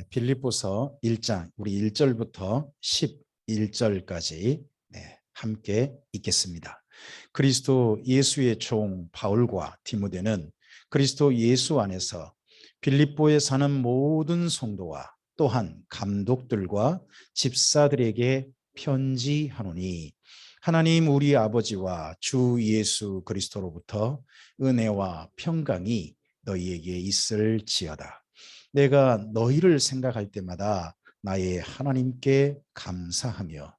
빌립보서 1장 우리 1절부터 11절까지 함께 읽겠습니다. 그리스도 예수의 종 바울과 디모데는 그리스도 예수 안에서 빌립보에 사는 모든 성도와 또한 감독들과 집사들에게 편지하노니 하나님 우리 아버지와 주 예수 그리스도로부터 은혜와 평강이 너희에게 있을지어다. 내가 너희를 생각할 때마다 나의 하나님께 감사하며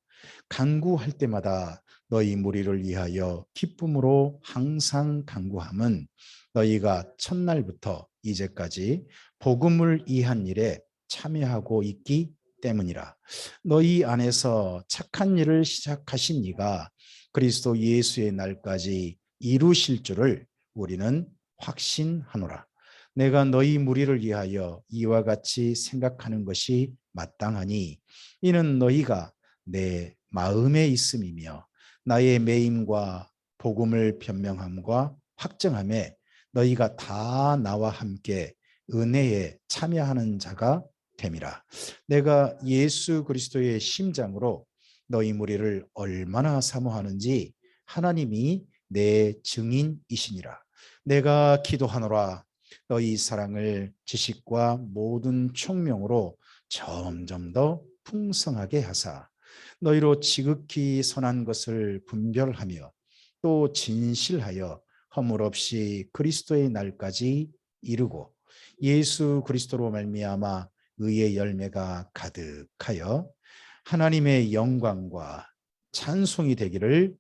간구할 때마다 너희 무리를 위하여 기쁨으로 항상 간구함은 너희가 첫날부터 이제까지 복음을 이해한 일에 참여하고 있기 때문이라. 너희 안에서 착한 일을 시작하신 이가 그리스도 예수의 날까지 이루실 줄을 우리는 확신하노라. 내가 너희 무리를 위하여 이와 같이 생각하는 것이 마땅하니 이는 너희가 내 마음에 있음이며 나의 매임과 복음을 변명함과 확정함에 너희가 다 나와 함께 은혜에 참여하는 자가 됨이라. 내가 예수 그리스도의 심장으로 너희 무리를 얼마나 사모하는지 하나님이 내 증인이시니라. 내가 기도하노라. 너희 사랑을 지식과 모든 총명으로 점점 더 풍성하게 하사 너희로 지극히 선한 것을 분별하며 또 진실하여 허물 없이 그리스도의 날까지 이루고 예수 그리스도로 말미암아 의의 열매가 가득하여 하나님의 영광과 찬송이 되기를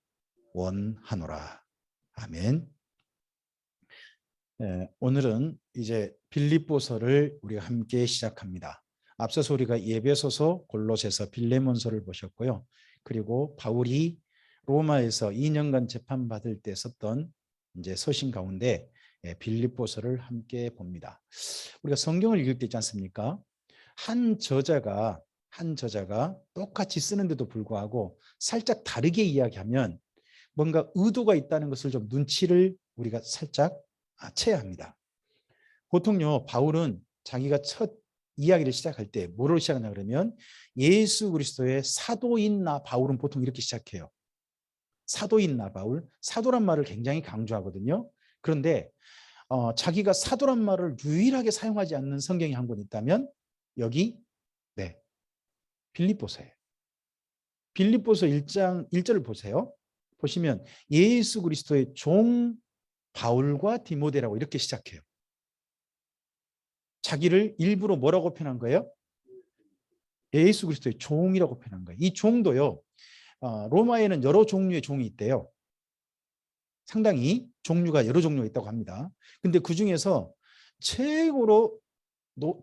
원하노라. 아멘. 오늘은 이제 빌립보서를 우리가 함께 시작합니다. 앞서서 우리가 에베소서, 골로새서, 빌레몬서를 보셨고요. 그리고 바울이 로마에서 2년간 재판받을 때 썼던 이제 서신 가운데 빌립보서를 함께 봅니다. 우리가 성경을 읽을 때 있지 않습니까? 한 저자가 똑같이 쓰는데도 불구하고 살짝 다르게 이야기하면 뭔가 의도가 있다는 것을 좀 눈치를 우리가 살짝 채야 합니다. 보통요, 바울은 자기가 첫 이야기를 시작할 때 뭐로 시작하냐 그러면 예수 그리스도의 사도인 나 바울은 보통 이렇게 시작해요. 사도인 나 바울, 사도란 말을 굉장히 강조하거든요. 그런데 자기가 사도란 말을 유일하게 사용하지 않는 성경이 한 권 있다면 여기 빌립보서예요. 빌립보서 1장 1절을 보세요. 보시면 예수 그리스도의 종 바울과 디모데라고 이렇게 시작해요. 자기를 일부러 뭐라고 표현한 거예요? 예수 그리스도의 종이라고 표현한 거예요. 이 종도요, 로마에는 여러 종류의 종이 있대요. 상당히 종류가 여러 종류가 있다고 합니다. 근데 그 중에서 최고로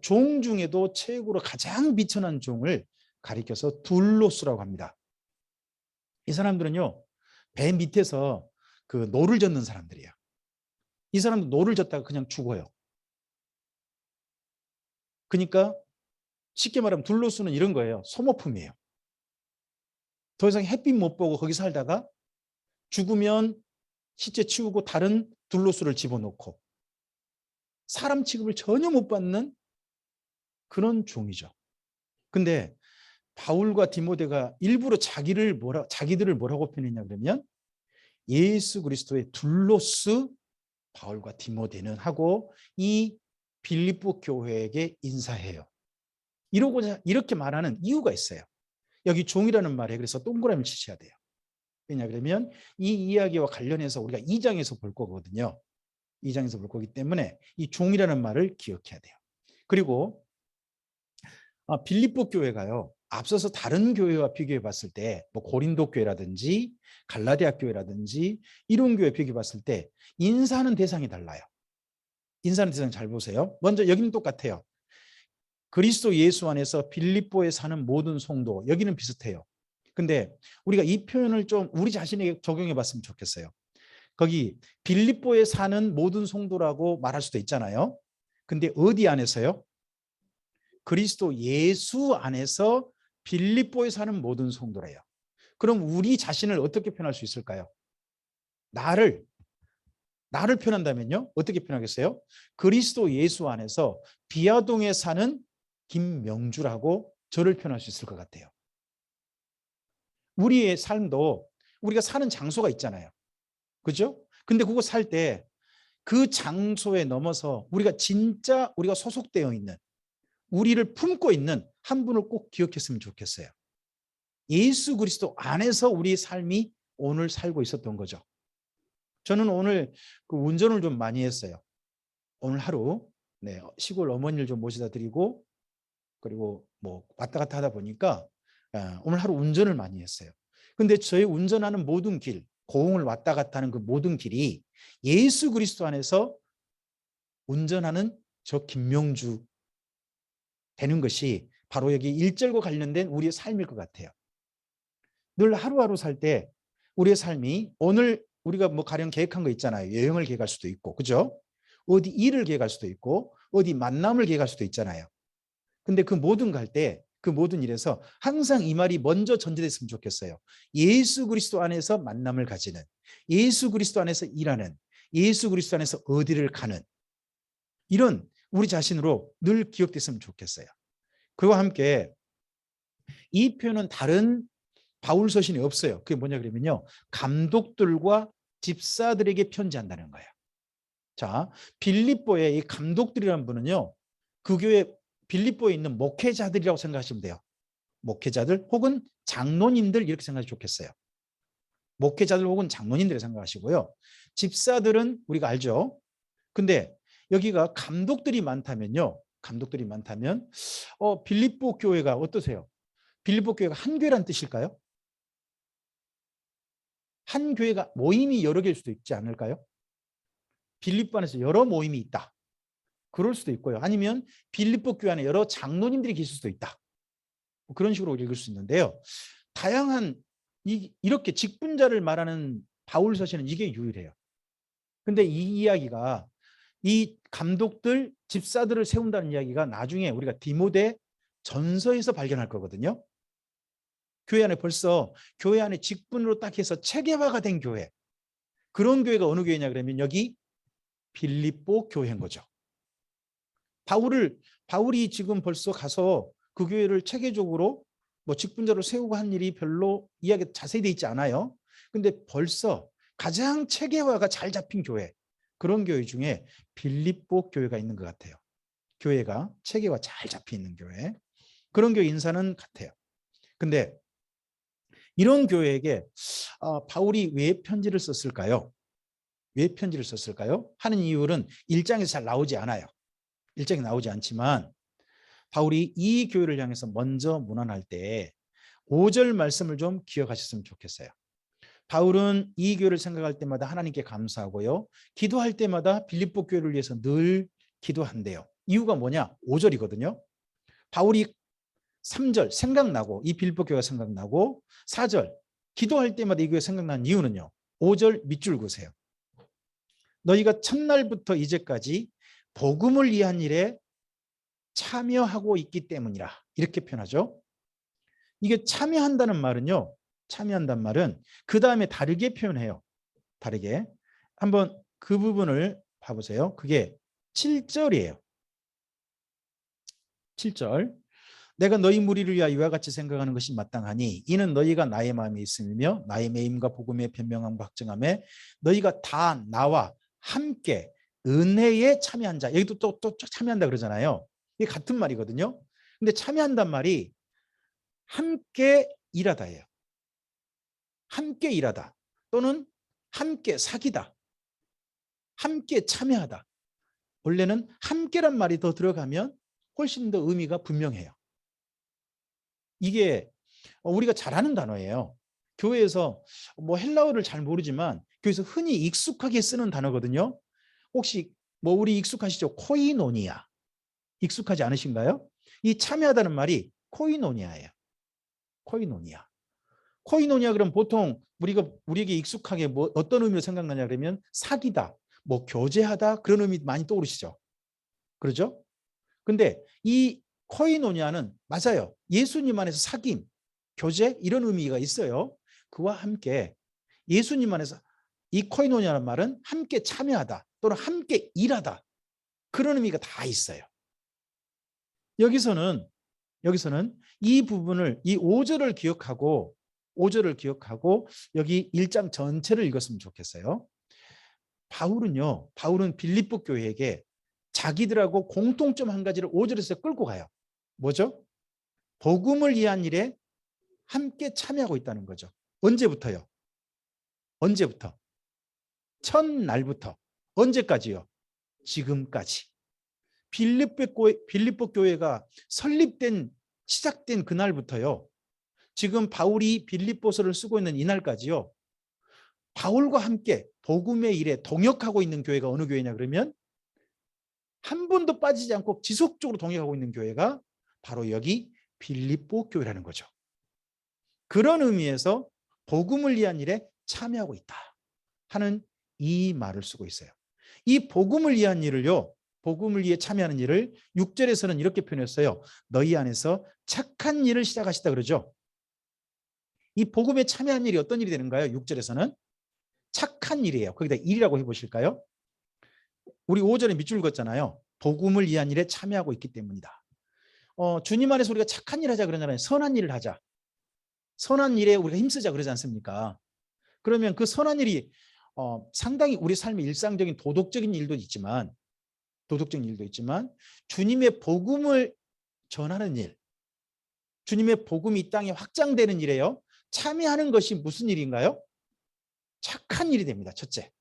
종 중에도 최고로 가장 비천한 종을 가리켜서 둘로스라고 합니다. 이 사람들은요, 배 밑에서 그 노를 젓는 사람들이에요. 이 사람도 노를 젓다가 그냥 죽어요. 그러니까 쉽게 말하면 둘로스는 이런 거예요. 소모품이에요. 더 이상 햇빛 못 보고 거기 살다가 죽으면 시체 치우고 다른 둘로스를 집어넣고 사람 취급을 전혀 못 받는 그런 종이죠. 근데 바울과 디모데가 일부러 자기들을 뭐라고 표현했냐 그러면 예수 그리스도의 둘로스 바울과 디모데는 하고 이 빌립보 교회에게 인사해요. 이러고자 이렇게 말하는 이유가 있어요. 여기 종이라는 말에 그래서 동그라미를 치셔야 돼요. 왜냐 그러면 이 이야기와 관련해서 우리가 2장에서 볼 거거든요. 2장에서 볼 거기 때문에 이 종이라는 말을 기억해야 돼요. 그리고 빌립보 교회가요, 앞서서 다른 교회와 비교해 봤을 때 뭐 고린도 교회라든지 갈라디아 교회라든지 이런 교회 비교해 봤을 때 인사하는 대상이 달라요. 인사하는 대상 잘 보세요. 먼저 여기는 똑같아요. 그리스도 예수 안에서 빌립보에 사는 모든 성도, 여기는 비슷해요. 근데 우리가 이 표현을 좀 우리 자신에게 적용해 봤으면 좋겠어요. 거기 빌립보에 사는 모든 성도라고 말할 수도 있잖아요. 근데 어디 안에서요? 그리스도 예수 안에서 빌립보에 사는 모든 성도래요. 그럼 우리 자신을 어떻게 표현할 수 있을까요? 나를 표현한다면요? 어떻게 표현하겠어요? 그리스도 예수 안에서 비아동에 사는 김명주라고 저를 표현할 수 있을 것 같아요. 우리의 삶도 우리가 사는 장소가 있잖아요. 그죠? 근데 그거 살 때 그 장소에 넘어서 우리가 진짜 우리가 소속되어 있는, 우리를 품고 있는 한 분을 꼭 기억했으면 좋겠어요. 예수 그리스도 안에서 우리의 삶이 오늘 살고 있었던 거죠. 저는 오늘 그 운전을 좀 많이 했어요. 오늘 하루 시골 어머니를 좀 모시다 드리고, 그리고 뭐 왔다 갔다 하다 보니까 오늘 하루 운전을 많이 했어요. 근데 저희 운전하는 모든 길, 고흥을 왔다 갔다 하는 그 모든 길이 예수 그리스도 안에서 운전하는 저 김명주 되는 것이 바로 여기 1절과 관련된 우리의 삶일 것 같아요. 늘 하루하루 살 때 우리의 삶이, 오늘 우리가 뭐 가령 계획한 거 있잖아요. 여행을 계획할 수도 있고, 그죠? 어디 일을 계획할 수도 있고, 어디 만남을 계획할 수도 있잖아요. 근데 그 모든 갈 때, 그 모든 일에서 항상 이 말이 먼저 전제됐으면 좋겠어요. 예수 그리스도 안에서 만남을 가지는, 예수 그리스도 안에서 일하는, 예수 그리스도 안에서 어디를 가는, 이런 우리 자신으로 늘 기억됐으면 좋겠어요. 그와 함께 이 표현은 다른 바울 서신이 없어요. 그게 뭐냐 그러면요, 감독들과 집사들에게 편지한다는 거예요. 자, 빌립보의 이 감독들이라는 분은요, 그 교회 빌립보에 있는 목회자들이라고 생각하시면 돼요. 목회자들 혹은 장로님들, 이렇게 생각하시면 좋겠어요. 목회자들 혹은 장로님들 생각하시고요. 집사들은 우리가 알죠. 근데 여기가 감독들이 많다면요, 감독들이 많다면 빌립보 교회가 어떠세요? 빌립보 교회가 한 교회란 뜻일까요? 한 교회가 모임이 여러 개일 수도 있지 않을까요? 빌립보 안에서 여러 모임이 있다, 그럴 수도 있고요. 아니면 빌립보 교회 안에 여러 장로님들이 계실 수도 있다, 그런 식으로 읽을 수 있는데요. 다양한 이렇게 직분자를 말하는 바울 서신은 이게 유일해요. 근데 이 이야기가, 이 감독들, 집사들을 세운다는 이야기가 나중에 우리가 디모데 전서에서 발견할 거거든요. 교회 안에 벌써, 교회 안에 직분으로 딱 해서 체계화가 된 교회, 그런 교회가 어느 교회냐 그러면 여기 빌립보 교회인 거죠. 바울이 지금 벌써 가서 그 교회를 체계적으로 뭐 직분자로 세우고 한 일이 별로 이야기 자세히 돼 있지 않아요. 근데 벌써 가장 체계화가 잘 잡힌 교회, 그런 교회 중에 빌립보 교회가 있는 것 같아요. 교회가 체계화 잘 잡혀 있는 교회, 그런 교회 인사는 같아요. 근데 이런 교회에게 바울이 왜 편지를 썼을까요? 왜 편지를 썼을까요? 하는 이유는 1장에서 잘 나오지 않아요. 1장에 나오지 않지만 바울이 이 교회를 향해서 먼저 문안할 때 5절 말씀을 좀 기억하셨으면 좋겠어요. 바울은 이 교회를 생각할 때마다 하나님께 감사하고요, 기도할 때마다 빌립보 교회를 위해서 늘 기도한대요. 이유가 뭐냐? 5절이거든요. 바울이 3절 생각나고, 이 빌립보 교회가 생각나고, 4절 기도할 때마다 이 교회 생각나는 이유는요, 5절 밑줄 그으세요. 너희가 첫날부터 이제까지 복음을 위한 일에 참여하고 있기 때문이라, 이렇게 표현하죠. 이게 참여한다는 말은요, 참여한다는 말은 그 다음에 다르게 표현해요. 다르게. 한번 그 부분을 봐보세요. 그게 7절이에요. 7절. 내가 너희 무리를 위하여 이와 같이 생각하는 것이 마땅하니 이는 너희가 나의 마음에 있으며 나의 매임과 복음의 변명함과 확증함에 너희가 다 나와 함께 은혜에 참여한 자. 여기도 또 참여한다 그러잖아요. 이게 같은 말이거든요. 근데 참여한단 말이 함께 일하다예요. 함께 일하다 또는 함께 사귀다, 함께 참여하다. 원래는 함께란 말이 더 들어가면 훨씬 더 의미가 분명해요. 이게 우리가 잘 아는 단어예요. 교회에서 뭐 헬라어를 잘 모르지만 교회에서 흔히 익숙하게 쓰는 단어거든요. 혹시 뭐 우리 익숙하시죠? 코이노니아. 익숙하지 않으신가요? 이 참여하다는 말이 코이노니아예요. 코이노니아. 코이노니아 그럼 보통 우리에게 익숙하게 뭐 어떤 의미로 생각나냐 그러면 사귀다, 뭐 교제하다, 그런 의미 많이 떠오르시죠? 그러죠? 근데 이 코이노니아는 맞아요. 예수님 안에서 사귐, 교제, 이런 의미가 있어요. 그와 함께 예수님 안에서 이 코이노니아라는 말은 함께 참여하다 또는 함께 일하다, 그런 의미가 다 있어요. 여기서는 이 부분을 이 5절을 기억하고 여기 1장 전체를 읽었으면 좋겠어요. 바울은 빌립보 교회에게 자기들하고 공통점 한 가지를 5절에서 끌고 가요. 뭐죠? 복음을 위한 일에 함께 참여하고 있다는 거죠. 언제부터요? 첫날부터. 언제까지요? 지금까지. 빌립보 교회가 시작된 그날부터요. 지금 바울이 빌립보서를 쓰고 있는 이날까지요. 바울과 함께 복음의 일에 동역하고 있는 교회가 어느 교회냐 그러면 한 번도 빠지지 않고 지속적으로 동역하고 있는 교회가 바로 여기 빌립보 교회라는 거죠. 그런 의미에서 복음을 위한 일에 참여하고 있다 하는 이 말을 쓰고 있어요. 이 복음을 위한 일을요. 복음을 위해 참여하는 일을 6절에서는 이렇게 표현했어요. 너희 안에서 착한 일을 시작하시다 그러죠. 이 복음에 참여한 일이 어떤 일이 되는가요? 6절에서는 착한 일이에요. 거기다 일이라고 해보실까요? 우리 5절에 밑줄 긋잖아요. 복음을 위한 일에 참여하고 있기 때문이다. 주님 안에서 우리가 착한 일 하자 그러잖아요. 선한 일을 하자. 선한 일에 우리가 힘쓰자 그러지 않습니까? 그러면 그 선한 일이 상당히 우리 삶의 일상적인 도덕적인 일도 있지만 주님의 복음을 전하는 일, 주님의 복음이 이 땅에 확장되는 일에요. 참여하는 것이 무슨 일인가요? 착한 일이 됩니다. 첫째,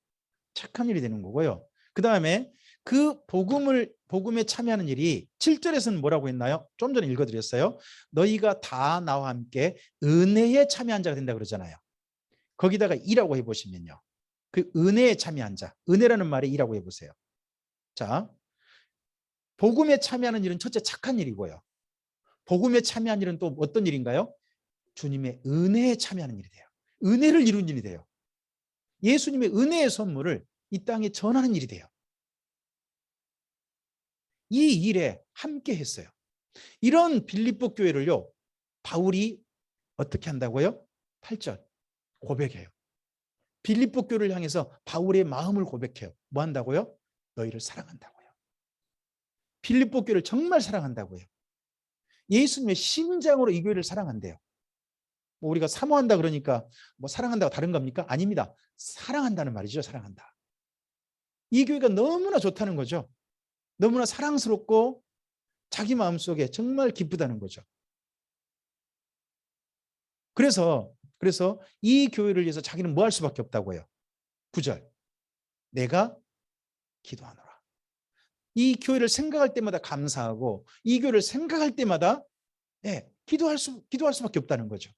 착한 일이 되는 거고요. 그 다음에 그 복음에 참여하는 일이 7절에서는 뭐라고 했나요? 좀 전에 읽어드렸어요. 너희가 다 나와 함께 은혜에 참여한 자가 된다 그러잖아요. 거기다가 이라고 해보시면요. 그 은혜에 참여한 자, 은혜라는 말에 이라고 해보세요. 자, 복음에 참여하는 일은 첫째 착한 일이고요. 복음에 참여한 일은 또 어떤 일인가요? 주님의 은혜에 참여하는 일이 돼요. 은혜를 이루는 일이 돼요. 예수님의 은혜의 선물을 이 땅에 전하는 일이 돼요. 이 일에 함께 했어요. 이런 빌립보 교회를요. 바울이 어떻게 한다고요? 8절 고백해요. 빌립보 교회를 향해서 바울의 마음을 고백해요. 뭐 한다고요? 너희를 사랑한다고요. 빌립보 교회를 정말 사랑한다고요. 예수님의 심장으로 이 교회를 사랑한대요. 뭐 우리가 사모한다 그러니까 뭐 사랑한다고 다른 겁니까? 아닙니다. 사랑한다는 말이죠. 사랑한다. 이 교회가 너무나 좋다는 거죠. 너무나 사랑스럽고 자기 마음속에 정말 기쁘다는 거죠. 그래서 이 교회를 위해서 자기는 뭐 할 수밖에 없다고요. 9절 내가 기도하노라. 이 교회를 생각할 때마다 감사하고 이 교회를 생각할 때마다 기도할 수밖에 없다는 거죠.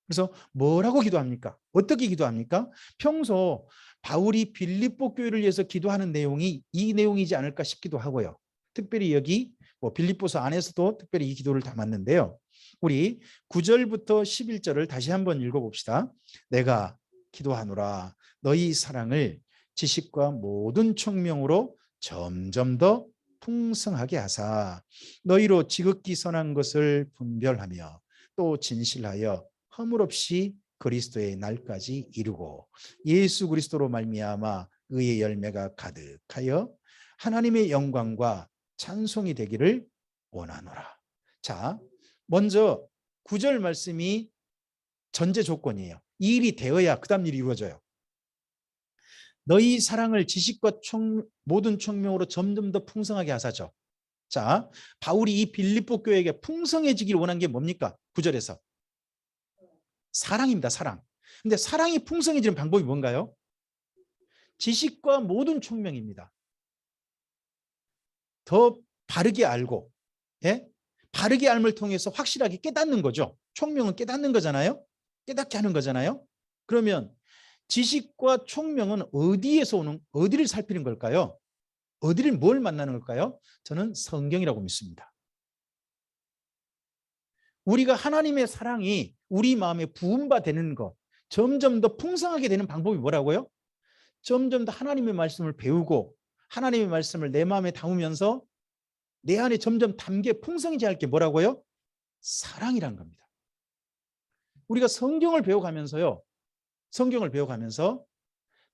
그래서 뭐라고 기도합니까? 어떻게 기도합니까? 평소 바울이 빌립보 교회를 위해서 기도하는 내용이 이 내용이지 않을까 싶기도 하고요. 특별히 여기 빌립보서 안에서도 특별히 이 기도를 담았는데요. 우리 9절부터 11절을 다시 한번 읽어봅시다. 내가 기도하노라 너희 사랑을 지식과 모든 총명으로 점점 더 풍성하게 하사 너희로 지극히 선한 것을 분별하며 또 진실하여 허물 없이 그리스도의 날까지 이루고 예수 그리스도로 말미암아 의의 열매가 가득하여 하나님의 영광과 찬송이 되기를 원하노라. 자, 먼저 9절 말씀이 전제 조건이에요. 이 일이 되어야 그 다음 일이 이루어져요. 너희 사랑을 지식과 모든 총명으로 점점 더 풍성하게 하사죠. 자, 바울이 이 빌립보 교회에게 풍성해지길 원한 게 뭡니까? 9절에서 사랑입니다. 사랑. 근데 사랑이 풍성해지는 방법이 뭔가요? 지식과 모든 총명입니다. 더 바르게 알고 바르게 알을 통해서 확실하게 깨닫는 거죠. 총명은 깨닫는 거잖아요. 깨닫게 하는 거잖아요. 그러면 지식과 총명은 어디를 살피는 걸까요? 뭘 만나는 걸까요? 저는 성경이라고 믿습니다. 우리가 하나님의 사랑이 우리 마음에 부음바 되는 것, 점점 더 풍성하게 되는 방법이 뭐라고요? 점점 더 하나님의 말씀을 배우고 하나님의 말씀을 내 마음에 담으면서 내 안에 점점 담겨 풍성해져야 할 게 뭐라고요? 사랑이란 겁니다. 우리가 성경을 배워가면서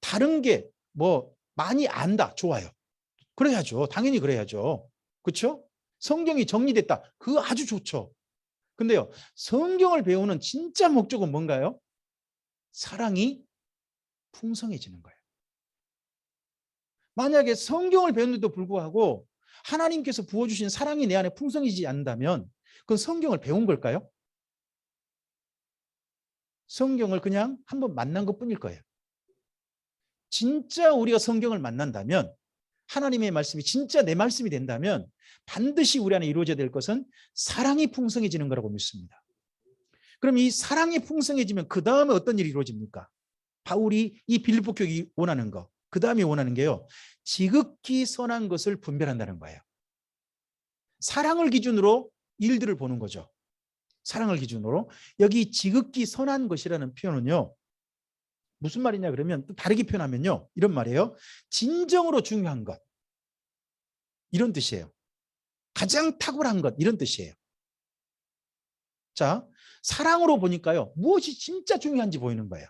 다른 게 많이 안다. 좋아요. 그래야죠. 당연히 그래야죠. 그렇죠? 성경이 정리됐다. 그거 아주 좋죠. 근데요, 성경을 배우는 진짜 목적은 뭔가요? 사랑이 풍성해지는 거예요. 만약에 성경을 배우는데도 불구하고 하나님께서 부어주신 사랑이 내 안에 풍성해지지 않는다면 그건 성경을 배운 걸까요? 성경을 그냥 한번 만난 것뿐일 거예요. 진짜 우리가 성경을 만난다면, 하나님의 말씀이 진짜 내 말씀이 된다면 반드시 우리 안에 이루어져야 될 것은 사랑이 풍성해지는 거라고 믿습니다. 그럼 이 사랑이 풍성해지면 그 다음에 어떤 일이 이루어집니까? 바울이 이 빌립보 교회가 원하는 거, 그 다음에 원하는 게요, 지극히 선한 것을 분별한다는 거예요. 사랑을 기준으로 일들을 보는 거죠. 사랑을 기준으로. 여기 지극히 선한 것이라는 표현은요, 무슨 말이냐 그러면 또 다르게 표현하면요, 이런 말이에요. 진정으로 중요한 것, 이런 뜻이에요. 가장 탁월한 것, 이런 뜻이에요. 자, 사랑으로 보니까요, 무엇이 진짜 중요한지 보이는 거예요.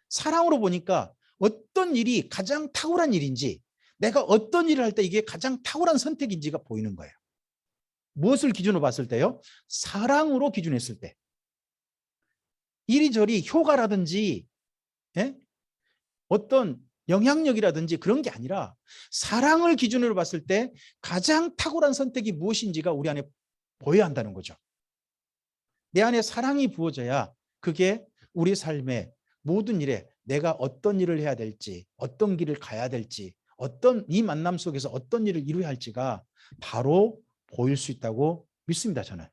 사랑으로 보니까 어떤 일이 가장 탁월한 일인지, 내가 어떤 일을 할 때 이게 가장 탁월한 선택인지가 보이는 거예요. 무엇을 기준으로 봤을 때요? 사랑으로 기준했을 때. 이리저리 효과라든지, 예? 어떤 영향력이라든지 그런 게 아니라 사랑을 기준으로 봤을 때 가장 탁월한 선택이 무엇인지가 우리 안에 보여야 한다는 거죠. 내 안에 사랑이 부어져야 그게 우리 삶의 모든 일에 내가 어떤 일을 해야 될지, 어떤 길을 가야 될지, 어떤 이 만남 속에서 어떤 일을 이루어야 할지가 바로 보일 수 있다고 믿습니다. 저는.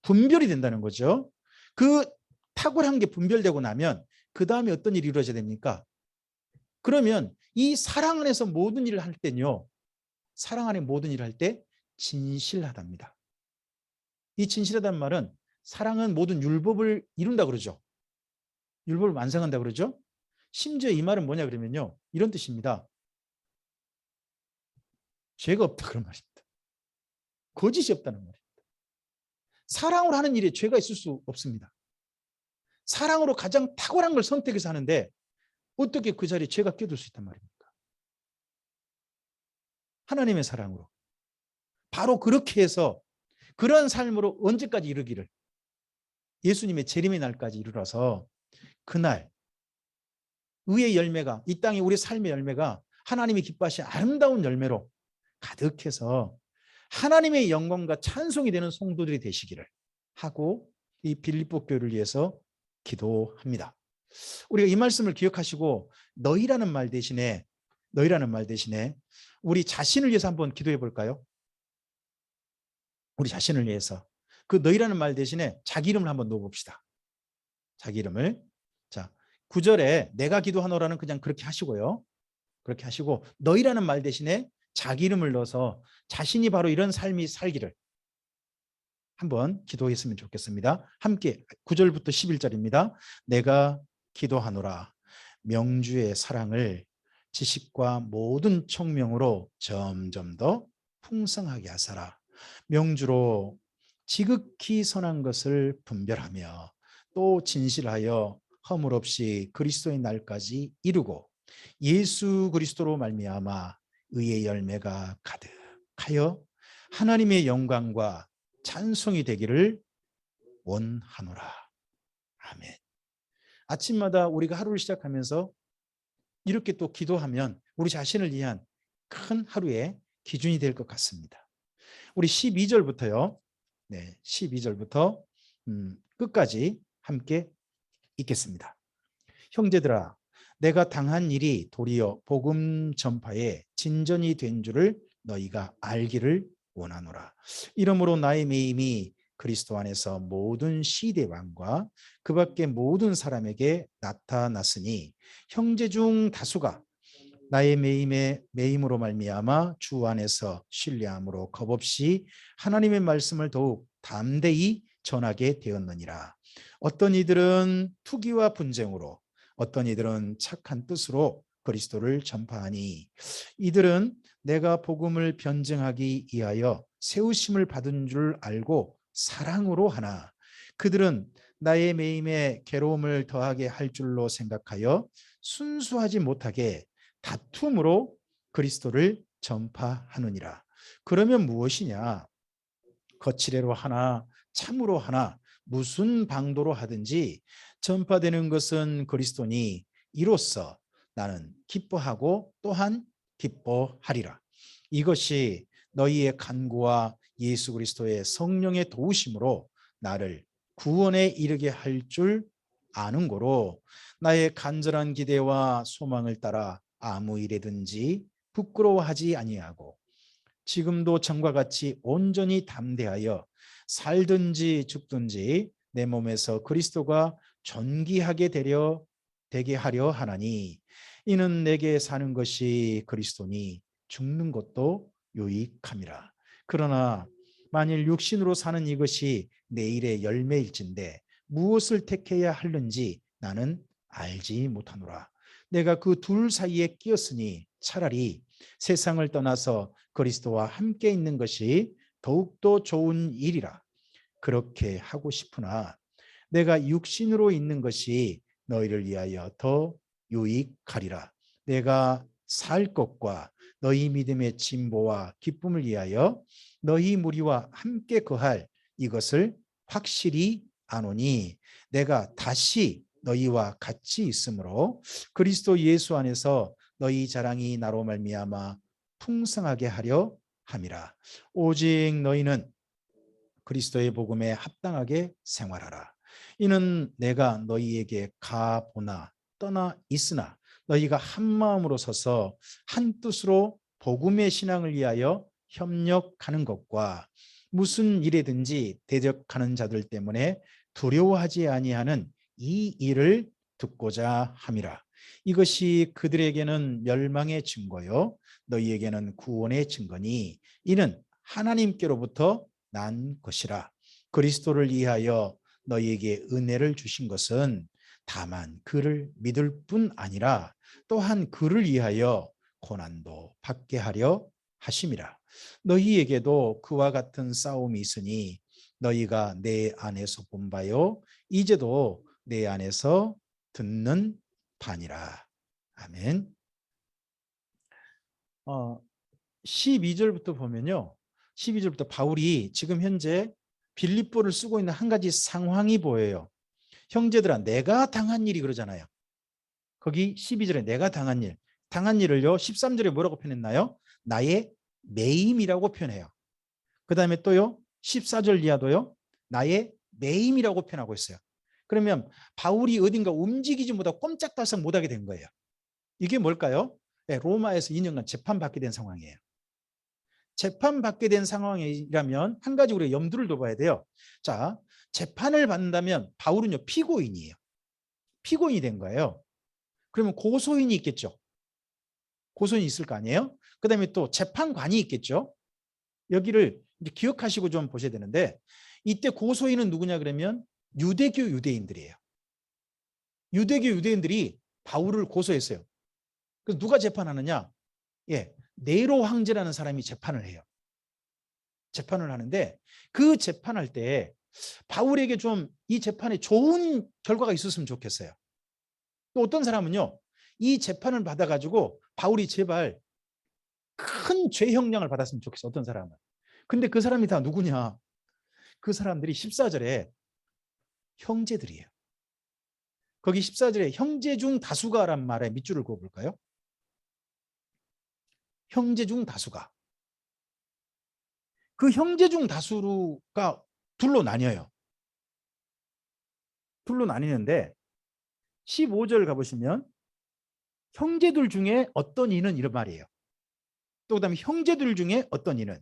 분별이 된다는 거죠. 그 탁월한 게 분별되고 나면 그 다음에 어떤 일이 이루어져야 됩니까? 그러면 이 사랑 안에서 모든 일을 할 때는요, 사랑 안에 모든 일을 할 때 진실하답니다. 이 진실하다는 말은 사랑은 모든 율법을 이룬다 그러죠. 율법을 완성한다 그러죠. 심지어 이 말은 뭐냐 그러면요, 이런 뜻입니다. 죄가 없다 그런 말입니다. 거짓이 없다는 말입니다. 사랑으로 하는 일에 죄가 있을 수 없습니다. 사랑으로 가장 탁월한 걸 선택해서 하는데 어떻게 그 자리에 죄가 껴들 수 있단 말입니까? 하나님의 사랑으로. 바로 그렇게 해서 그런 삶으로 언제까지 이르기를, 예수님의 재림의 날까지 이르러서 그날 의의 열매가, 이 땅에 우리 삶의 열매가 하나님이 기뻐하신 아름다운 열매로 가득해서 하나님의 영광과 찬송이 되는 성도들이 되시기를 하고 이 빌립보 교회를 위해서 기도합니다. 우리가 이 말씀을 기억하시고 너희라는 말 대신에 우리 자신을 위해서 한번 기도해 볼까요? 우리 자신을 위해서. 그 너희라는 말 대신에 자기 이름을 한번 넣어봅시다. 자기 이름을. 자, 9절에 내가 기도하노라는 그냥 그렇게 하시고요. 그렇게 하시고 너희라는 말 대신에 자기 이름을 넣어서 자신이 바로 이런 삶이 살기를 한번 기도했으면 좋겠습니다. 함께 9절부터 11절입니다. 내가 기도하노라. 명주의 사랑을 지식과 모든 총명으로 점점 더 풍성하게 하사라. 명주로 지극히 선한 것을 분별하며 또 진실하여 허물 없이 그리스도의 날까지 이루고 예수 그리스도로 말미암아 의의 열매가 가득하여 하나님의 영광과 찬송이 되기를 원하노라. 아멘. 아침마다 우리가 하루를 시작하면서 이렇게 또 기도하면 우리 자신을 위한 큰 하루의 기준이 될 것 같습니다. 우리 12절부터요. 네, 12절부터 끝까지 함께 읽겠습니다. 형제들아, 내가 당한 일이 도리어 복음 전파에 진전이 된 줄을 너희가 알기를 원하노라. 이러므로 나의 매임이 그리스도 안에서 모든 시대왕과 그 밖의 모든 사람에게 나타났으니 형제 중 다수가 나의 매임으로 말미암아 주 안에서 신뢰함으로 겁없이 하나님의 말씀을 더욱 담대히 전하게 되었느니라. 어떤 이들은 투기와 분쟁으로, 어떤 이들은 착한 뜻으로 그리스도를 전파하니 이들은 내가 복음을 변증하기 위하여 세우심을 받은 줄 알고 사랑으로 하나 그들은 나의 매임에 괴로움을 더하게 할 줄로 생각하여 순수하지 못하게 다툼으로 그리스도를 전파하느니라. 그러면 무엇이냐? 거칠애로 하나 참으로 하나 무슨 방도로 하든지 전파되는 것은 그리스도니 이로써 나는 기뻐하고 또한 기뻐하리라. 이것이 너희의 간구와 예수 그리스도의 성령의 도우심으로 나를 구원에 이르게 할 줄 아는 고로 나의 간절한 기대와 소망을 따라 아무 일에든지 부끄러워하지 아니하고 지금도 전과 같이 온전히 담대하여 살든지 죽든지 내 몸에서 그리스도가 존귀하게 되게 하려 하나니 이는 내게 사는 것이 그리스도니 죽는 것도 유익함이라. 그러나 만일 육신으로 사는 이것이 내일의 열매일진데 무엇을 택해야 하는지 나는 알지 못하노라. 내가 그 둘 사이에 끼었으니 차라리 세상을 떠나서 그리스도와 함께 있는 것이 더욱더 좋은 일이라. 그렇게 하고 싶으나 내가 육신으로 있는 것이 너희를 위하여 더 유익하리라. 내가 살 것과 너희 믿음의 진보와 기쁨을 위하여 너희 무리와 함께 거할 이것을 확실히 아노니 내가 다시 너희와 같이 있으므로 그리스도 예수 안에서 너희 자랑이 나로 말미암아 풍성하게 하려 함이라. 오직 너희는 그리스도의 복음에 합당하게 생활하라. 이는 내가 너희에게 가보나 떠나 있으나 너희가 한 마음으로 서서 한 뜻으로 복음의 신앙을 위하여 협력하는 것과 무슨 일에든지 대적하는 자들 때문에 두려워하지 아니하는 이 일을 듣고자 함이라. 이것이 그들에게는 멸망의 증거요 너희에게는 구원의 증거니 이는 하나님께로부터 난 것이라. 그리스도를 위하여 너희에게 은혜를 주신 것은 다만 그를 믿을 뿐 아니라 또한 그를 위하여 고난도 받게 하려 하심이라. 너희에게도 그와 같은 싸움이 있으니 너희가 내 안에서 본 바요 이제도 내 안에서 듣는 바니라. 아멘. 12절부터 보면요. 12절부터 바울이 지금 현재 빌립보를 쓰고 있는 한 가지 상황이 보여요. 형제들아 내가 당한 일이 그러잖아요. 거기 12절에 내가 당한 일. 당한 일을요. 13절에 뭐라고 표현했나요? 나의 매임이라고 표현해요. 그 다음에 또요. 14절 이하도요. 나의 매임이라고 표현하고 있어요. 그러면 바울이 어딘가 움직이지 못하고 꼼짝달싹 못하게 된 거예요. 이게 뭘까요? 네, 로마에서 2년간 재판받게 된 상황이에요. 재판받게 된 상황이라면 한 가지 우리가 염두를 둬봐야 돼요. 자, 재판을 받는다면 바울은요 피고인이에요. 피고인이 된 거예요. 그러면 고소인이 있겠죠. 고소인이 있을 거 아니에요. 그 다음에 또 재판관이 있겠죠. 여기를 이제 기억하시고 좀 보셔야 되는데 이때 고소인은 누구냐 그러면 유대교 유대인들이에요. 유대교 유대인들이 바울을 고소했어요. 그래서 누가 재판하느냐? 예, 네로 황제라는 사람이 재판을 해요. 재판을 하는데 그 재판할 때 바울에게 좀 이 재판에 좋은 결과가 있었으면 좋겠어요. 또 어떤 사람은요. 이 재판을 받아가지고 바울이 제발 큰 죄 형량을 받았으면 좋겠어. 어떤 사람은. 근데 그 사람이 다 누구냐? 그 사람들이 14절에 형제들이에요. 거기 14절에 형제 중 다수가란 말에 밑줄을 그어볼까요? 형제 중 다수가. 그 형제 중 다수가 둘로 나뉘어요. 둘로 나뉘는데 15절 가보시면 형제들 중에 어떤 이는 이런 말이에요. 또 그다음에 형제들 중에 어떤 이는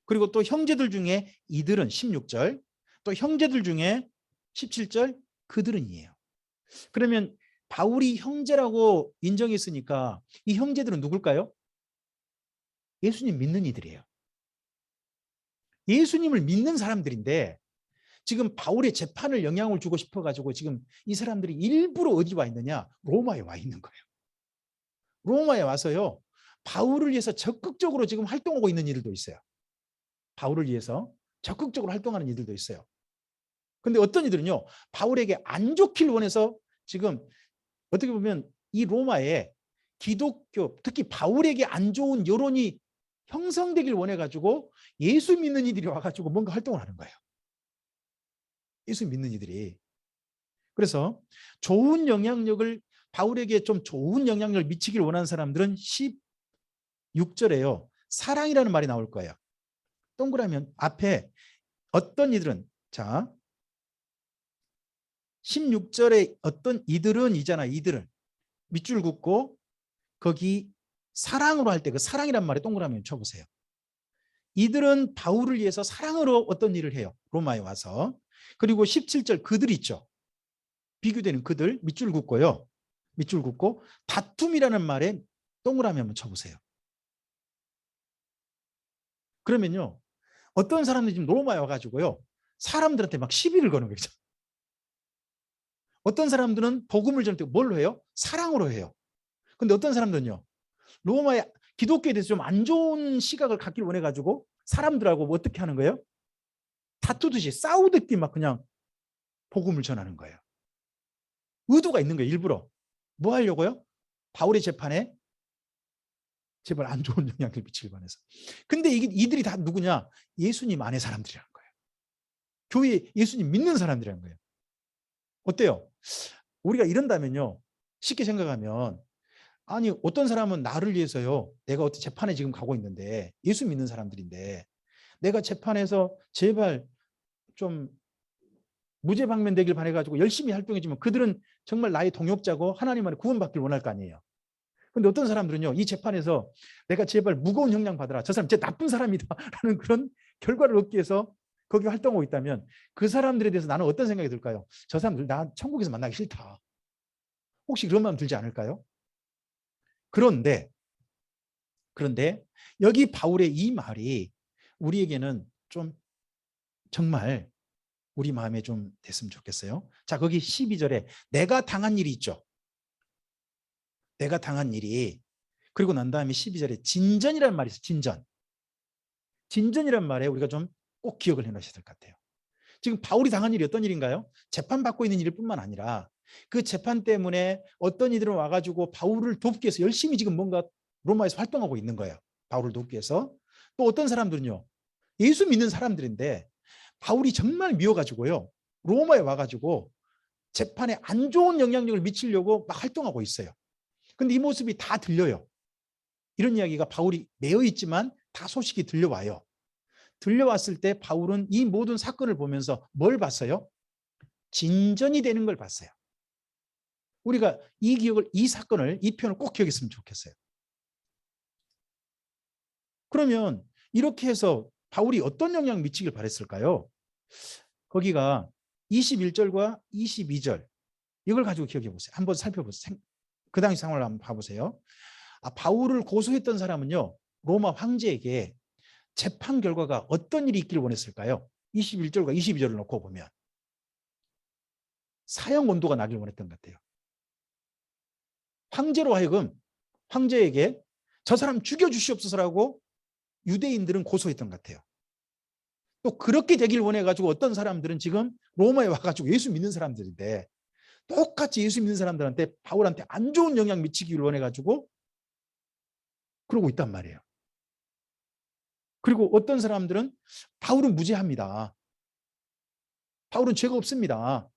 그리고 또 형제들 중에 이들은 16절 또 형제들 중에 17절 그들은 이에요. 그러면 바울이 형제라고 인정했으니까 이 형제들은 누굴까요? 예수님 믿는 이들이에요. 예수님을 믿는 사람들인데 지금 바울의 재판을 영향을 주고 싶어가지고 지금 이 사람들이 일부러 어디 와 있느냐? 로마에 와 있는 거예요. 로마에 와서요. 바울을 위해서 적극적으로 지금 활동하고 있는 이들도 있어요. 바울을 위해서 적극적으로 활동하는 이들도 있어요. 근데 어떤 이들은요. 바울에게 안 좋길 원해서 지금 어떻게 보면 이 로마에 기독교, 특히 바울에게 안 좋은 여론이 형성되길 원해가지고 예수 믿는 이들이 와가지고 뭔가 활동을 하는 거예요. 예수 믿는 이들이. 그래서 좋은 영향력을, 바울에게 좀 좋은 영향력을 미치길 원하는 사람들은 16절에요. 사랑이라는 말이 나올 거예요. 동그라미 앞에 어떤 이들은, 자 16절에 어떤 이들은 이잖아. 이들은 밑줄 긋고 거기 사랑으로 할 때 그 사랑이란 말에 동그라미 쳐보세요. 이들은 바울을 위해서 사랑으로 어떤 일을 해요. 로마에 와서. 그리고 17절 그들 있죠. 비교되는 그들 밑줄 긋고요. 밑줄 긋고 다툼이라는 말에 동그라미 한번 쳐보세요. 그러면요. 어떤 사람들이 지금 로마에 와가지고요. 사람들한테 막 시비를 거는 거죠. 어떤 사람들은 복음을 전할 때 뭘로 해요? 사랑으로 해요. 근데 어떤 사람들은요. 로마의 기독교에 대해서 좀 안 좋은 시각을 갖길 원해가지고 사람들하고 뭐 어떻게 하는 거예요? 다투듯이 싸우듯이 막 그냥 복음을 전하는 거예요. 의도가 있는 거예요. 일부러. 뭐 하려고요? 바울의 재판에 제발 안 좋은 영향을 미치길 원해서. 근데 이들이 다 누구냐? 예수님 안의 사람들이라는 거예요. 교회에 예수님 믿는 사람들이라는 거예요. 어때요? 우리가 이런다면요. 쉽게 생각하면 아니 어떤 사람은 나를 위해서요. 내가 어떤 재판에 지금 가고 있는데 예수 믿는 사람들인데 내가 재판에서 제발 좀 무죄 방면되길 바래가지고 열심히 활동해주면 그들은 정말 나의 동역자고 하나님 안에 구원받길 원할 거 아니에요. 근데 어떤 사람들은요. 이 재판에서 내가 제발 무거운 형량 받으라. 저 사람 진짜 나쁜 사람이다. 라는 그런 결과를 얻기 위해서 거기 활동하고 있다면 그 사람들에 대해서 나는 어떤 생각이 들까요? 저 사람들 나 천국에서 만나기 싫다. 혹시 그런 마음 들지 않을까요? 그런데 여기 바울의 이 말이 우리에게는 좀 정말 우리 마음에 좀 됐으면 좋겠어요. 자, 거기 12절에 내가 당한 일이 있죠. 내가 당한 일이. 그리고 난 다음에 12절에 진전이라는 말이 있어요. 진전. 진전이라는 말에 우리가 좀 꼭 기억을 해놓으셔야 될 것 같아요. 지금 바울이 당한 일이 어떤 일인가요? 재판받고 있는 일 뿐만 아니라 그 재판 때문에 어떤 이들은 와가지고 바울을 돕기 위해서 열심히 지금 뭔가 로마에서 활동하고 있는 거예요. 바울을 돕기 위해서. 또 어떤 사람들은요. 예수 믿는 사람들인데 바울이 정말 미워가지고요. 로마에 와가지고 재판에 안 좋은 영향력을 미치려고 막 활동하고 있어요. 근데 이 모습이 다 들려요. 이런 이야기가 바울이 매여 있지만 다 소식이 들려와요. 들려왔을 때 바울은 이 모든 사건을 보면서 뭘 봤어요? 진전이 되는 걸 봤어요. 우리가 이 사건을, 이 표현을 꼭 기억했으면 좋겠어요. 그러면 이렇게 해서 바울이 어떤 영향을 미치길 바랬을까요? 거기가 21절과 22절 이걸 가지고 기억해 보세요. 한번 살펴보세요. 그 당시 상황을 한번 봐보세요. 바울을 고소했던 사람은요. 로마 황제에게 재판 결과가 어떤 일이 있기를 원했을까요? 21절과 22절을 놓고 보면 사형 온도가 나길 원했던 것 같아요. 황제로 하여금 황제에게 저 사람 죽여주시옵소서라고 유대인들은 고소했던 것 같아요. 또 그렇게 되길 원해가지고 어떤 사람들은 지금 로마에 와가지고 예수 믿는 사람들인데 똑같이 예수 믿는 사람들한테 바울한테 안 좋은 영향 미치기를 원해가지고 그러고 있단 말이에요. 그리고 어떤 사람들은 바울은 무죄합니다. 바울은 죄가 없습니다.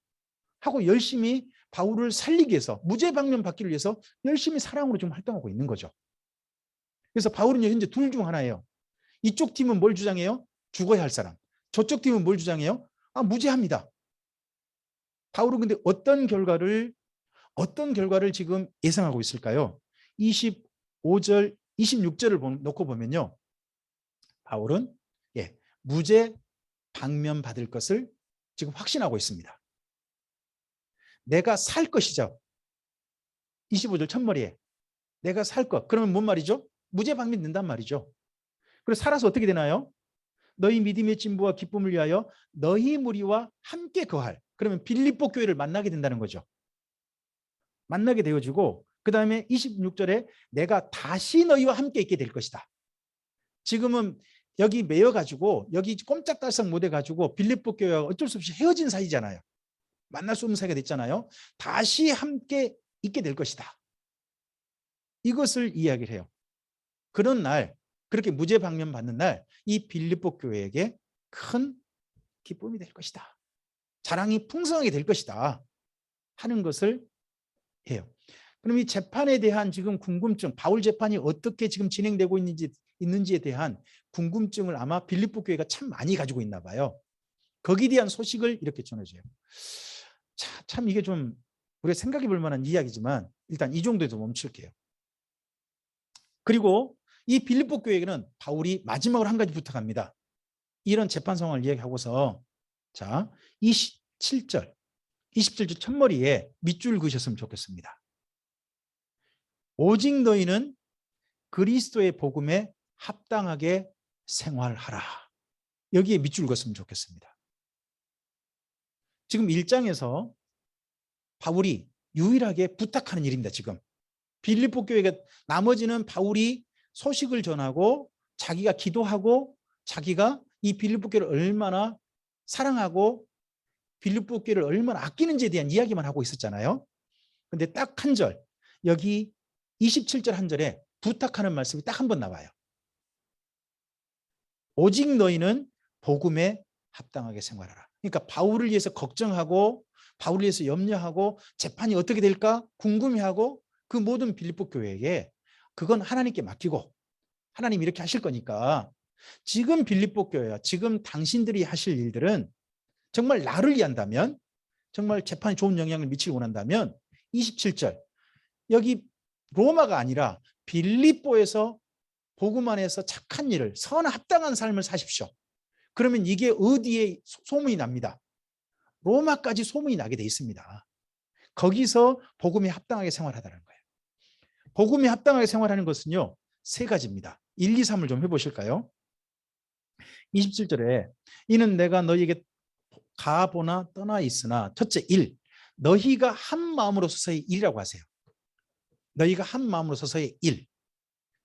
하고 열심히 바울을 살리기 위해서 무죄 방면 받기를 위해서 열심히 사랑으로 좀 활동하고 있는 거죠. 그래서 바울은 현재 둘 중 하나예요. 이쪽 팀은 뭘 주장해요? 죽어야 할 사람. 저쪽 팀은 뭘 주장해요? 무죄합니다. 바울은 근데 어떤 결과를 지금 예상하고 있을까요? 25절, 26절을 놓고 보면요. 바울은 무죄 방면 받을 것을 지금 확신하고 있습니다. 내가 살 것이죠. 25절 첫머리에 내가 살 것. 그러면 뭔 말이죠? 무죄 방면 된단 말이죠. 그래서 살아서 어떻게 되나요? 너희 믿음의 진보와 기쁨을 위하여 너희 무리와 함께 거할. 그러면 빌립보 교회를 만나게 된다는 거죠. 만나게 되어지고 그 다음에 26절에 내가 다시 너희와 함께 있게 될 것이다. 지금은 여기 매여가지고 여기 꼼짝달싹 못해가지고 빌립보 교회와 어쩔 수 없이 헤어진 사이잖아요. 만날 수 없는 사이가 됐잖아요. 다시 함께 있게 될 것이다. 이것을 이야기를 해요. 그런 날, 그렇게 무죄방면 받는 날, 이 빌립보 교회에게 큰 기쁨이 될 것이다. 자랑이 풍성하게 될 것이다. 하는 것을 해요. 그럼 이 재판에 대한 지금 궁금증, 바울 재판이 어떻게 지금 진행되고 있는지에 대한 궁금증을 아마 빌립보 교회가 참 많이 가지고 있나 봐요. 거기에 대한 소식을 이렇게 전해줘요. 참 이게 좀 우리가 생각해 볼 만한 이야기지만 일단 이 정도에서 멈출게요. 그리고 이 빌립보 교회에게는 바울이 마지막으로 한 가지 부탁합니다. 이런 재판 상황을 이야기하고서 자 27절 첫머리에 밑줄 그으셨으면 좋겠습니다. 오직 너희는 그리스도의 복음에 합당하게 생활하라. 여기에 밑줄 그었으면 좋겠습니다. 지금 1장에서 바울이 유일하게 부탁하는 일입니다. 지금 빌립보 교회가 나머지는 바울이 소식을 전하고 자기가 기도하고 자기가 이 빌립보 교회를 얼마나 사랑하고 빌립보 교회를 얼마나 아끼는지에 대한 이야기만 하고 있었잖아요. 근데 딱 한 절, 여기 27절 한 절에 부탁하는 말씀이 딱 한 번 나와요. 오직 너희는 복음에 합당하게 생활하라. 그러니까 바울을 위해서 걱정하고 바울을 위해서 염려하고 재판이 어떻게 될까 궁금해하고 그 모든 빌립보 교회에게 그건 하나님께 맡기고 하나님 이렇게 하실 거니까 지금 빌립보 교회와 지금 당신들이 하실 일들은 정말 나를 위한다면 정말 재판에 좋은 영향을 미치기 원한다면 27절 여기 로마가 아니라 빌립보에서 복음 안에서 착한 일을 선한 합당한 삶을 사십시오. 그러면 이게 어디에 소문이 납니다. 로마까지 소문이 나게 돼 있습니다. 거기서 복음에 합당하게 생활하다는 거예요. 복음에 합당하게 생활하는 것은요. 세 가지입니다. 1, 2, 3을 좀 해보실까요? 27절에 이는 내가 너희에게 가보나 떠나 있으나 첫째 1. 너희가 한 마음으로 서서히 1이라고 하세요. 너희가 한 마음으로 서서히 1.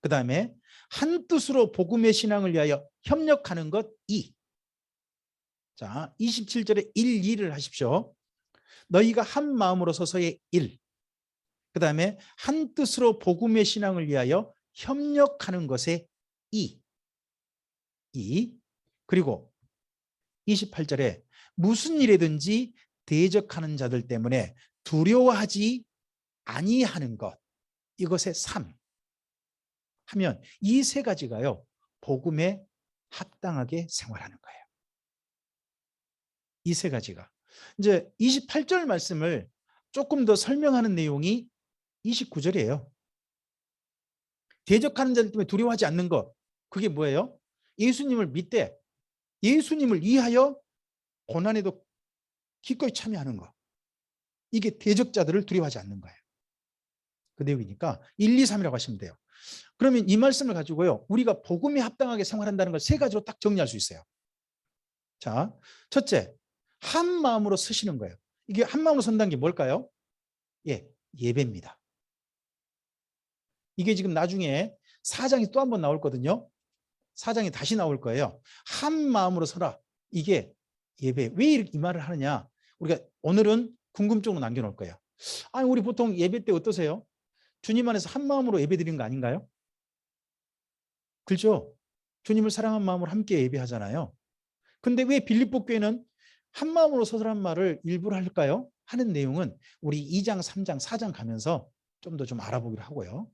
그 다음에 한 뜻으로 복음의 신앙을 위하여 협력하는 것 2. 자, 27절에 1, 2를 하십시오. 너희가 한 마음으로 서서히 1. 그 다음에 한 뜻으로 복음의 신앙을 위하여 협력하는 것에 2. 그리고 28절에 무슨 일이든지 대적하는 자들 때문에 두려워하지 아니하는 것. 이것에 3. 하면 이 세 가지가요. 복음에 합당하게 생활하는 거예요. 이 세 가지가. 이제 28절 말씀을 조금 더 설명하는 내용이 29절이에요. 대적하는 자들 때문에 두려워하지 않는 것. 그게 뭐예요? 예수님을 믿되 예수님을 위하여 고난에도 기꺼이 참여하는 것. 이게 대적자들을 두려워하지 않는 거예요. 그 내용이니까 1, 2, 3이라고 하시면 돼요. 그러면 이 말씀을 가지고요. 우리가 복음에 합당하게 생활한다는 걸 세 가지로 딱 정리할 수 있어요. 자, 첫째, 한 마음으로 서시는 거예요. 이게 한 마음으로 선다는 게 뭘까요? 예, 예배입니다. 이게 지금 나중에 4장이 또 한 번 나올 거거든요. 4장이 다시 나올 거예요. 한 마음으로 서라. 이게 예배. 왜 이 말을 하느냐? 우리가 오늘은 궁금증으로 남겨놓을 거예요. 아니, 우리 보통 예배 때 어떠세요? 주님 안에서 한 마음으로 예배 드리는 거 아닌가요? 그렇죠? 주님을 사랑한 마음으로 함께 예배하잖아요. 근데 왜 빌립보 교회는 한 마음으로 서서란 말을 일부러 할까요? 하는 내용은 우리 2장, 3장, 4장 가면서 좀 더 좀 알아보기로 하고요.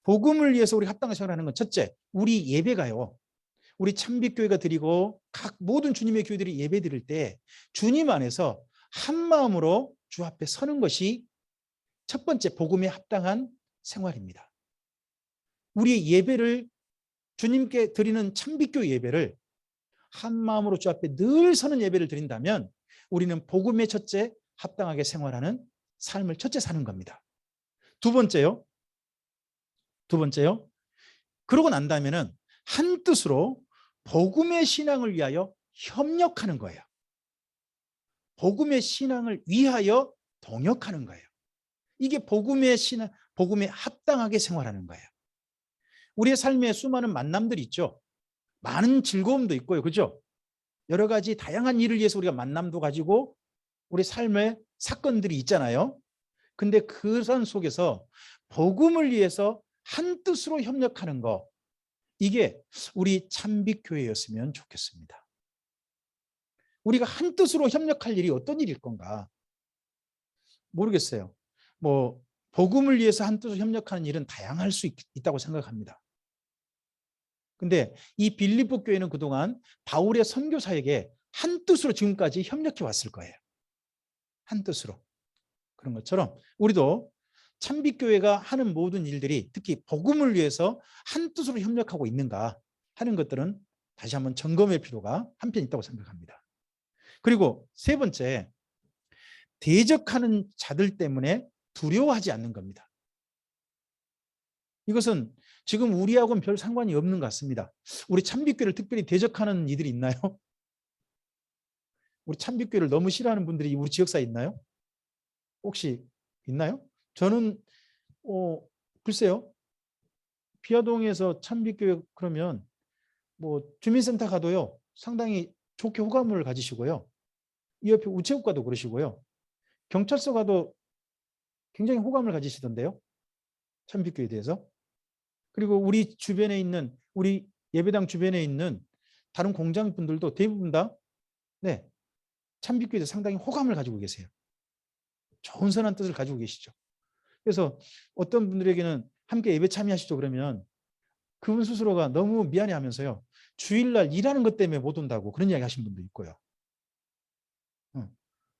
복음을 위해서 우리 합당한 생활을 하는 건 첫째, 우리 예배가요. 우리 참빛교회가 드리고 각 모든 주님의 교회들이 예배 드릴 때 주님 안에서 한 마음으로 주 앞에 서는 것이 첫 번째 복음에 합당한 생활입니다. 우리의 예배를 주님께 드리는 참빛교회 예배를 한 마음으로 주 앞에 늘 서는 예배를 드린다면 우리는 복음에 첫째 합당하게 생활하는 삶을 첫째 사는 겁니다. 두 번째요. 그러고 난다면은 한 뜻으로 복음의 신앙을 위하여 협력하는 거예요. 복음의 신앙을 위하여 동역하는 거예요. 이게 복음의 신앙, 복음에 합당하게 생활하는 거예요. 우리의 삶에 수많은 만남들이 있죠. 많은 즐거움도 있고요. 그죠? 여러 가지 다양한 일을 위해서 우리가 만남도 가지고 우리 삶의 사건들이 있잖아요. 근데 그런 속에서 복음을 위해서 한 뜻으로 협력하는 거, 이게 우리 참빛교회였으면 좋겠습니다. 우리가 한 뜻으로 협력할 일이 어떤 일일 건가? 모르겠어요. 뭐 복음을 위해서 한 뜻으로 협력하는 일은 다양할 수 있다고 생각합니다. 근데 이 빌립보 교회는 그동안 바울의 선교 사역에 한 뜻으로 지금까지 협력해 왔을 거예요. 한 뜻으로. 그런 것처럼 우리도 참빛교회가 하는 모든 일들이 특히 복음을 위해서 한 뜻으로 협력하고 있는가 하는 것들은 다시 한번 점검할 필요가 한편 있다고 생각합니다. 그리고 세 번째, 대적하는 자들 때문에 두려워하지 않는 겁니다. 이것은 지금 우리하고는 별 상관이 없는 것 같습니다. 우리 참빛교회를 특별히 대적하는 이들이 있나요? 우리 참빛교회를 너무 싫어하는 분들이 우리 지역사에 있나요? 혹시 있나요? 저는 글쎄요. 비아동에서 참빛교회 그러면 뭐 주민센터 가도요. 상당히 좋게 호감을 가지시고요. 이 옆에 우체국가도 그러시고요. 경찰서 가도 굉장히 호감을 가지시던데요. 참빛교회에 대해서. 그리고 우리 주변에 있는 우리 예배당 주변에 있는 다른 공장분들도 대부분 다 네, 참빛교회에 상당히 호감을 가지고 계세요. 좋은 선한 뜻을 가지고 계시죠. 그래서 어떤 분들에게는 함께 예배 참여하시죠 그러면 그분 스스로가 너무 미안해하면서요. 주일날 일하는 것 때문에 못 온다고 그런 이야기 하신 분도 있고요.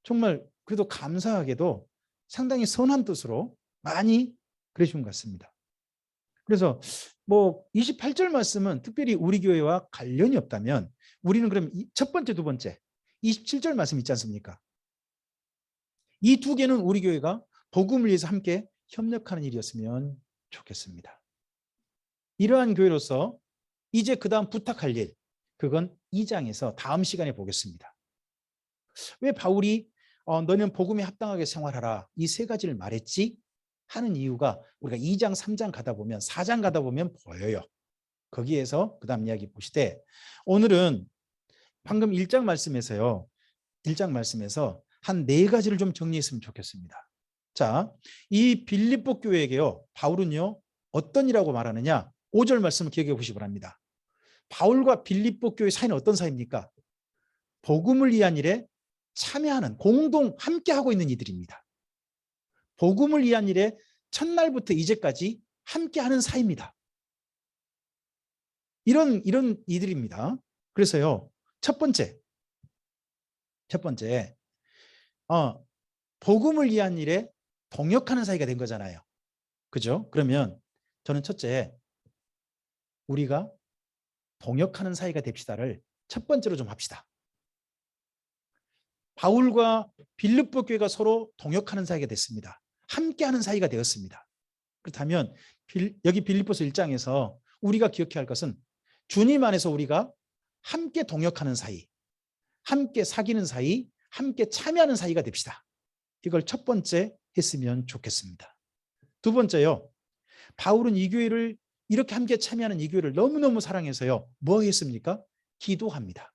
정말 그래도 감사하게도 상당히 선한 뜻으로 많이 그러신 것 같습니다. 그래서 뭐 28절 말씀은 특별히 우리 교회와 관련이 없다면 우리는 그럼 첫 번째, 두 번째 27절 말씀 있지 않습니까? 이 두 개는 우리 교회가 복음을 위해서 함께 협력하는 일이었으면 좋겠습니다. 이러한 교회로서 이제 그 다음 부탁할 일, 그건 2장에서 다음 시간에 보겠습니다. 왜 바울이 너는 복음에 합당하게 생활하라 이 세 가지를 말했지? 하는 이유가 우리가 2장, 3장 가다 보면 4장 가다 보면 보여요. 거기에서 그 다음 이야기 보시되 오늘은 방금 1장 말씀에서요. 1장 말씀에서 한 4가지를 좀 정리했으면 좋겠습니다. 자, 이 빌립보 교회에게요. 바울은요. 어떤 이라고 말하느냐? 5절 말씀을 기억해 보시기 바랍니다. 바울과 빌립보 교회 사이는 어떤 사이입니까? 복음을 위한 일에 참여하는 공동 함께하고 있는 이들입니다. 복음을 위한 일에 첫날부터 이제까지 함께하는 사이입니다. 이런 이들입니다. 그래서요. 첫 번째 복음을 위한 일에 동역하는 사이가 된 거잖아요. 그죠? 그러면 저는 첫째 우리가 동역하는 사이가 됩시다를 첫 번째로 좀 합시다. 바울과 빌립보 교회가 서로 동역하는 사이가 됐습니다. 함께하는 사이가 되었습니다. 그렇다면 여기 빌립보서 1장에서 우리가 기억해야 할 것은 주님 안에서 우리가 함께 동역하는 사이, 함께 사귀는 사이, 함께 참여하는 사이가 됩시다. 이걸 첫 번째 했으면 좋겠습니다. 두 번째요. 바울은 이 교회를 이렇게 함께 참여하는 이 교회를 너무너무 사랑해서요. 뭐 했습니까? 기도합니다.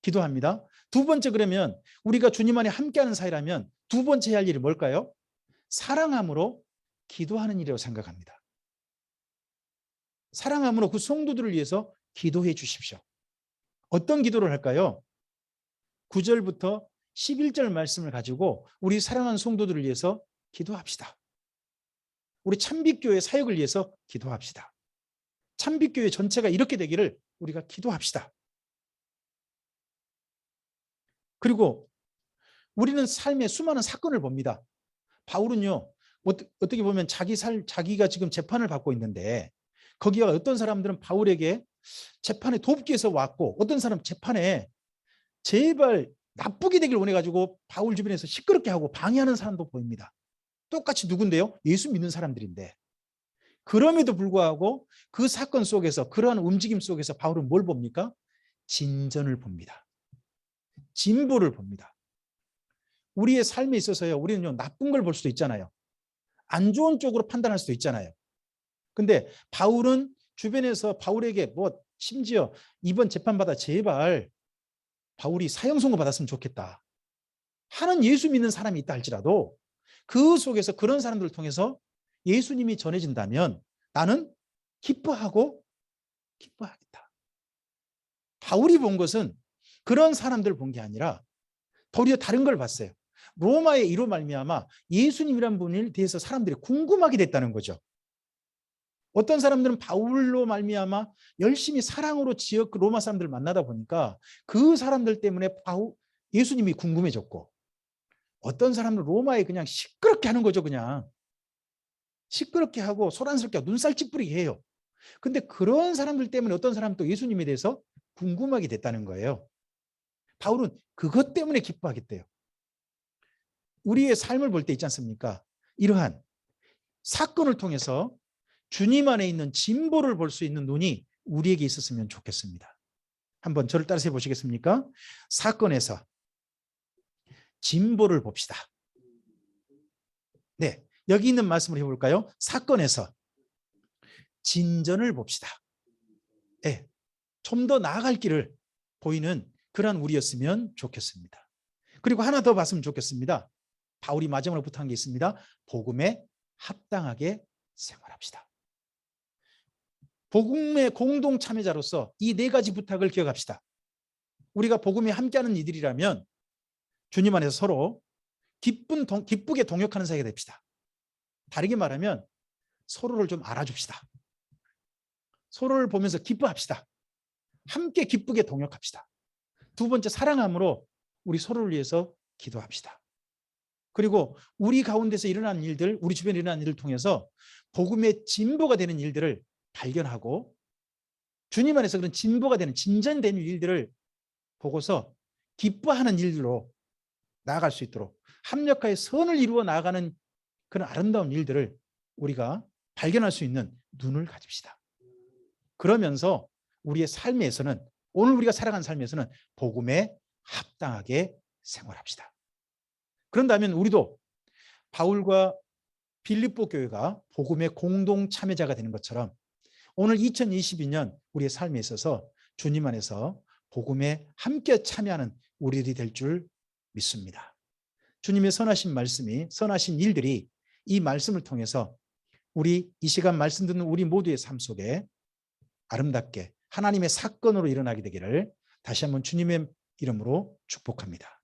기도합니다. 두 번째 그러면 우리가 주님 안에 함께하는 사이라면 두 번째 할 일이 뭘까요? 사랑함으로 기도하는 일이라고 생각합니다. 사랑함으로 그 성도들을 위해서 기도해 주십시오. 어떤 기도를 할까요? 9절부터 11절 말씀을 가지고 우리 사랑하는 성도들을 위해서 기도합시다. 우리 참빛교회 사역을 위해서 기도합시다. 참빛교회 전체가 이렇게 되기를 우리가 기도합시다. 그리고 우리는 삶에 수많은 사건을 봅니다. 바울은요. 어떻게 보면 자기가 지금 재판을 받고 있는데 거기가 어떤 사람들은 바울에게 재판에 돕기 위해서 왔고 어떤 사람 재판에 제발 나쁘게 되길 원해가지고 바울 주변에서 시끄럽게 하고 방해하는 사람도 보입니다. 똑같이 누군데요? 예수 믿는 사람들인데 그럼에도 불구하고 그 사건 속에서 그러한 움직임 속에서 바울은 뭘 봅니까? 진전을 봅니다. 진보를 봅니다. 우리의 삶에 있어서요. 우리는 나쁜 걸 볼 수도 있잖아요. 안 좋은 쪽으로 판단할 수도 있잖아요. 근데 바울은 주변에서 바울에게 뭐 심지어 이번 재판받아 제발 바울이 사형 선고 받았으면 좋겠다 하는 예수 믿는 사람이 있다 할지라도 그 속에서 그런 사람들을 통해서 예수님이 전해진다면 나는 기뻐하겠다. 바울이 본 것은 그런 사람들을 본 게 아니라 도리어 다른 걸 봤어요. 로마의 이로 말미암아 예수님이란 분에 대해서 사람들이 궁금하게 됐다는 거죠. 어떤 사람들은 바울로 말미암아 열심히 사랑으로 지역 로마 사람들을 만나다 보니까 그 사람들 때문에 예수님이 궁금해졌고, 어떤 사람은 로마에 그냥 시끄럽게 하는 거죠. 그냥 시끄럽게 하고 소란스럽게 하고 눈살 찌푸리게 해요. 근데 그런 사람들 때문에 어떤 사람은 또 예수님에 대해서 궁금하게 됐다는 거예요. 바울은 그것 때문에 기뻐하겠대요. 우리의 삶을 볼 때 있지 않습니까? 이러한 사건을 통해서 주님 안에 있는 진보를 볼 수 있는 눈이 우리에게 있었으면 좋겠습니다. 한번 저를 따라서 해보시겠습니까? 사건에서 진보를 봅시다. 네, 여기 있는 말씀을 해볼까요? 사건에서 진전을 봅시다. 네, 좀 더 나아갈 길을 보이는 그런 우리였으면 좋겠습니다. 그리고 하나 더 봤으면 좋겠습니다. 바울이 마지막으로 부탁한 게 있습니다. 복음에 합당하게 생활합시다. 복음의 공동 참여자로서 이 네 가지 부탁을 기억합시다. 우리가 복음에 함께하는 이들이라면 주님 안에서 서로 기쁘게 동역하는 사이가 됩시다. 다르게 말하면 서로를 좀 알아줍시다. 서로를 보면서 기뻐합시다. 함께 기쁘게 동역합시다. 두 번째, 사랑함으로 우리 서로를 위해서 기도합시다. 그리고 우리 가운데서 일어나는 일들, 우리 주변에 일어나는 일을 통해서 복음의 진보가 되는 일들을 발견하고 주님 안에서 그런 진보가 되는 진전되는 일들을 보고서 기뻐하는 일로 나아갈 수 있도록 합력하여 선을 이루어 나아가는 그런 아름다운 일들을 우리가 발견할 수 있는 눈을 가집시다. 그러면서 우리의 삶에서는, 오늘 우리가 살아가는 삶에서는 복음에 합당하게 생활합시다. 그런다면 우리도 바울과 빌립보 교회가 복음의 공동 참여자가 되는 것처럼 오늘 2022년 우리의 삶에 있어서 주님 안에서 복음에 함께 참여하는 우리들이 될 줄 믿습니다. 주님의 선하신 말씀이, 선하신 일들이 이 말씀을 통해서 우리 이 시간 말씀 듣는 우리 모두의 삶 속에 아름답게 하나님의 사건으로 일어나게 되기를 다시 한번 주님의 이름으로 축복합니다.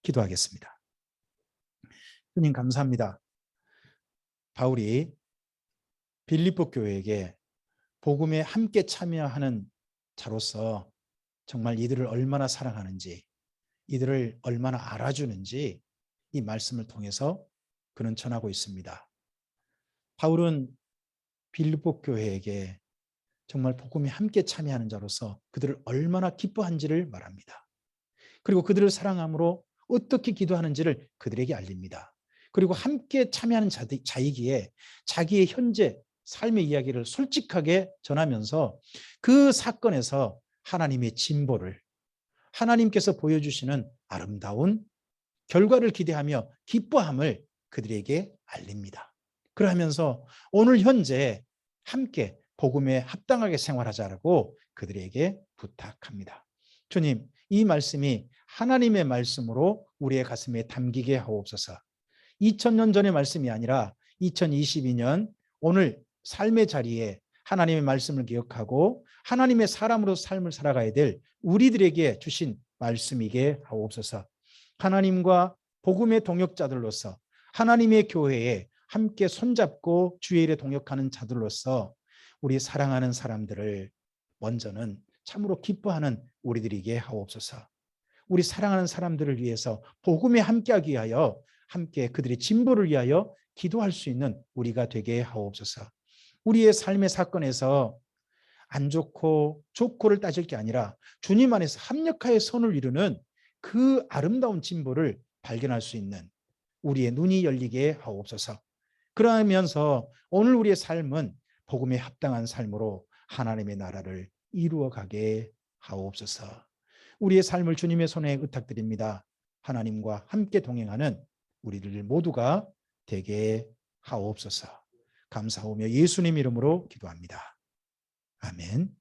기도하겠습니다. 주님 감사합니다. 바울이 빌립보 교회에게 복음에 함께 참여하는 자로서 정말 이들을 얼마나 사랑하는지, 이들을 얼마나 알아주는지 이 말씀을 통해서 그는 전하고 있습니다. 바울은 빌립보 교회에게 정말 복음에 함께 참여하는 자로서 그들을 얼마나 기뻐한지를 말합니다. 그리고 그들을 사랑함으로 어떻게 기도하는지를 그들에게 알립니다. 그리고 함께 참여하는 자이기에 자기의 현재 삶의 이야기를 솔직하게 전하면서 그 사건에서 하나님의 진보를, 하나님께서 보여주시는 아름다운 결과를 기대하며 기뻐함을 그들에게 알립니다. 그러면서 오늘 현재 함께 복음에 합당하게 생활하자라고 그들에게 부탁합니다. 주님, 이 말씀이 하나님의 말씀으로 우리의 가슴에 담기게 하옵소서. 2000년 전의 말씀이 아니라 2022년 오늘 삶의 자리에 하나님의 말씀을 기억하고 하나님의 사람으로 삶을 살아가야 될 우리들에게 주신 말씀이게 하옵소서. 하나님과 복음의 동역자들로서 하나님의 교회에 함께 손잡고 주의 일에 동역하는 자들로서 우리 사랑하는 사람들을 먼저는 참으로 기뻐하는 우리들에게 하옵소서. 우리 사랑하는 사람들을 위해서 복음에 함께하기 위하여 함께 그들의 진보를 위하여 기도할 수 있는 우리가 되게 하옵소서. 우리의 삶의 사건에서 안 좋고 좋고를 따질 게 아니라 주님 안에서 합력하여 선을 이루는 그 아름다운 진보를 발견할 수 있는 우리의 눈이 열리게 하옵소서. 그러면서 오늘 우리의 삶은 복음에 합당한 삶으로 하나님의 나라를 이루어가게 하옵소서. 우리의 삶을 주님의 손에 의탁드립니다. 하나님과 함께 동행하는 우리들 모두가 되게 하옵소서. 감사하며 예수님 이름으로 기도합니다. 아멘.